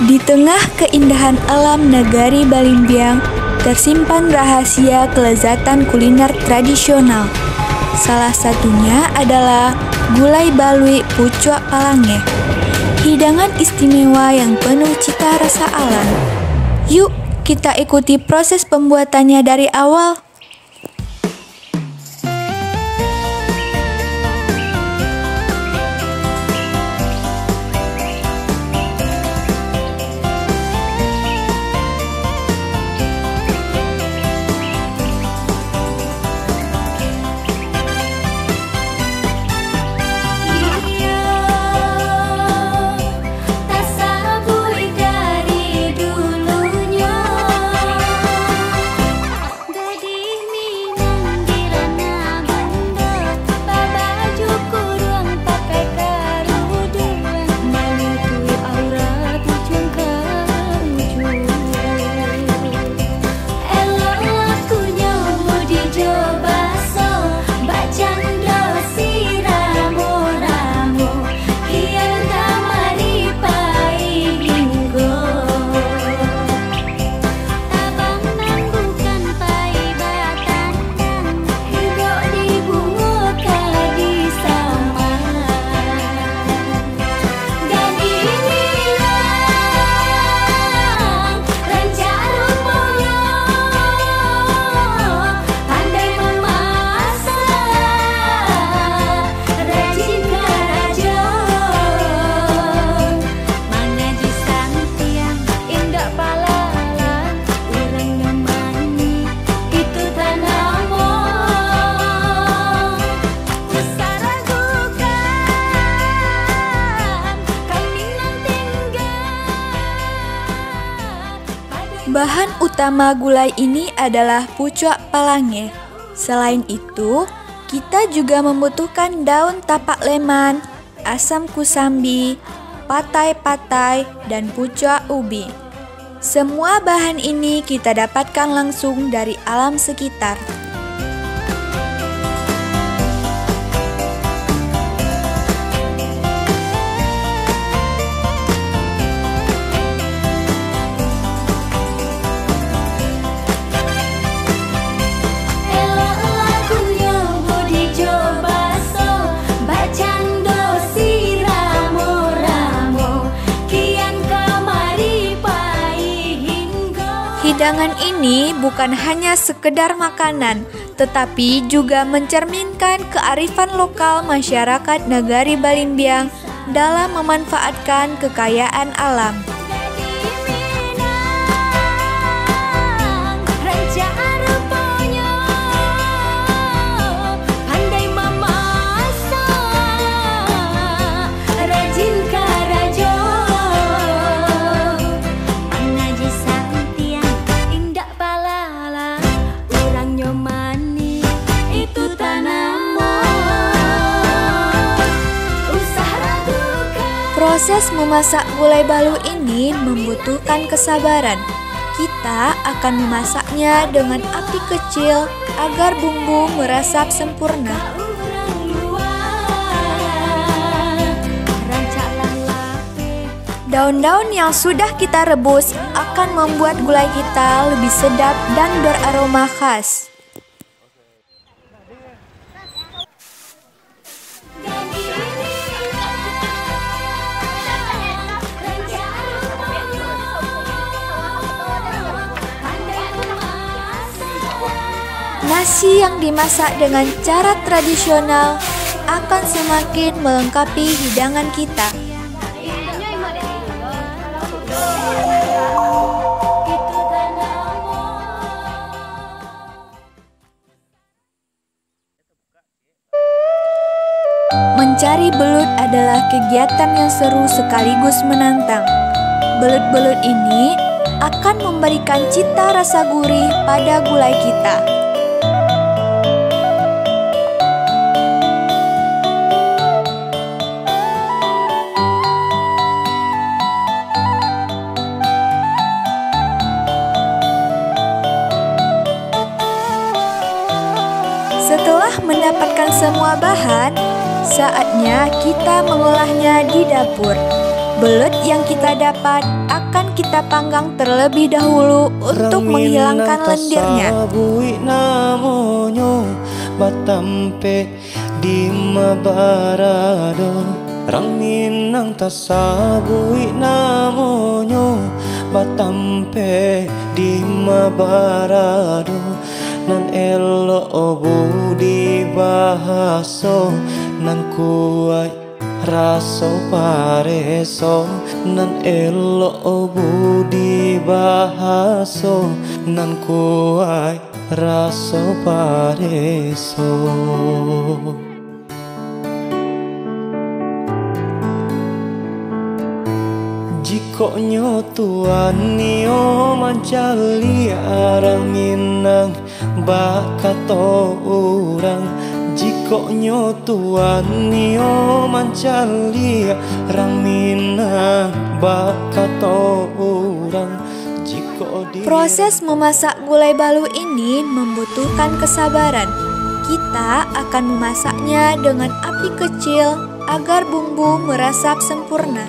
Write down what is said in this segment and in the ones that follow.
Di tengah keindahan alam Nagari Balimbiang, tersimpan rahasia kelezatan kuliner tradisional. Salah satunya adalah gulai balui pucuk palange, hidangan istimewa yang penuh cita rasa alam. Yuk, kita ikuti proses pembuatannya dari awal. Bahan utama gulai ini adalah pucuk palange. Selain itu, kita juga membutuhkan daun tapak leman, asam kusambi, patai-patai, dan pucuk ubi. Semua bahan ini kita dapatkan langsung dari alam sekitar. Hidangan ini bukan hanya sekedar makanan, tetapi juga mencerminkan kearifan lokal masyarakat Nagari Balimbiang dalam memanfaatkan kekayaan alam. Proses memasak gulai balu ini membutuhkan kesabaran. Kita akan memasaknya dengan api kecil agar bumbu meresap sempurna. Daun-daun yang sudah kita rebus akan membuat gulai kita lebih sedap dan beraroma khas. Nasi yang dimasak dengan cara tradisional akan semakin melengkapi hidangan kita. Mencari belut adalah kegiatan yang seru sekaligus menantang. Belut-belut ini akan memberikan cita rasa gurih pada gulai kita. Setelah mendapatkan semua bahan, saatnya kita mengolahnya di dapur. Belut yang kita dapat akan kita panggang terlebih dahulu untuk menghilangkan lendirnya. Batampe di mabarado Rang minang tasabui namonyo Batampe di mabarado Nan elo obu di bahaso Nan kuai raso pareso Nan elo obu di bahaso Nan kuai raso pareso. Jiko nyotuan nio mancali arang minang bakato urang Jiko nyotuan nio mancali arang minang bakato urang. Proses memasak gulai balu ini membutuhkan kesabaran. Kita akan memasaknya dengan api kecil agar bumbu meresap sempurna.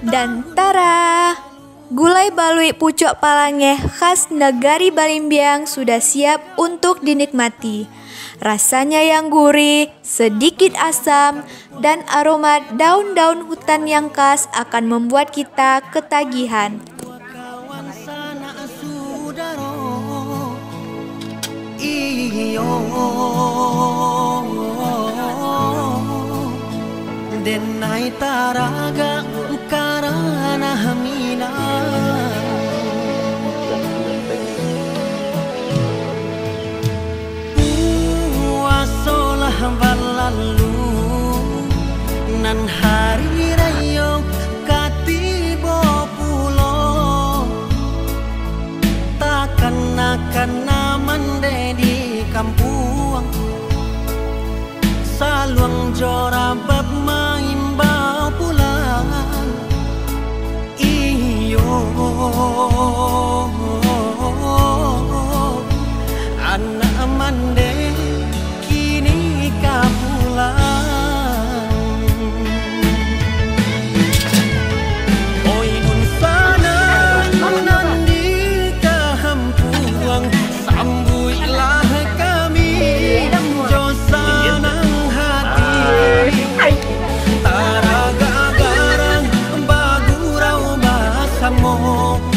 Dan tara! Gulai balui pucuk palangeh khas Nagari Balimbiang sudah siap untuk dinikmati. Rasanya yang gurih, sedikit asam, dan aroma daun-daun hutan yang khas akan membuat kita ketagihan. Denai taraga karana hamina Wasolah berlalu Nan hari rayo katibo pulo Takkan akan namande di kampung Saluang jora bab maimbau pulang Iyo anak mande kini ka pulang Oi nun sana nandi kahampuang Sambuilah kami Josanang Taraga garang bagurau basamo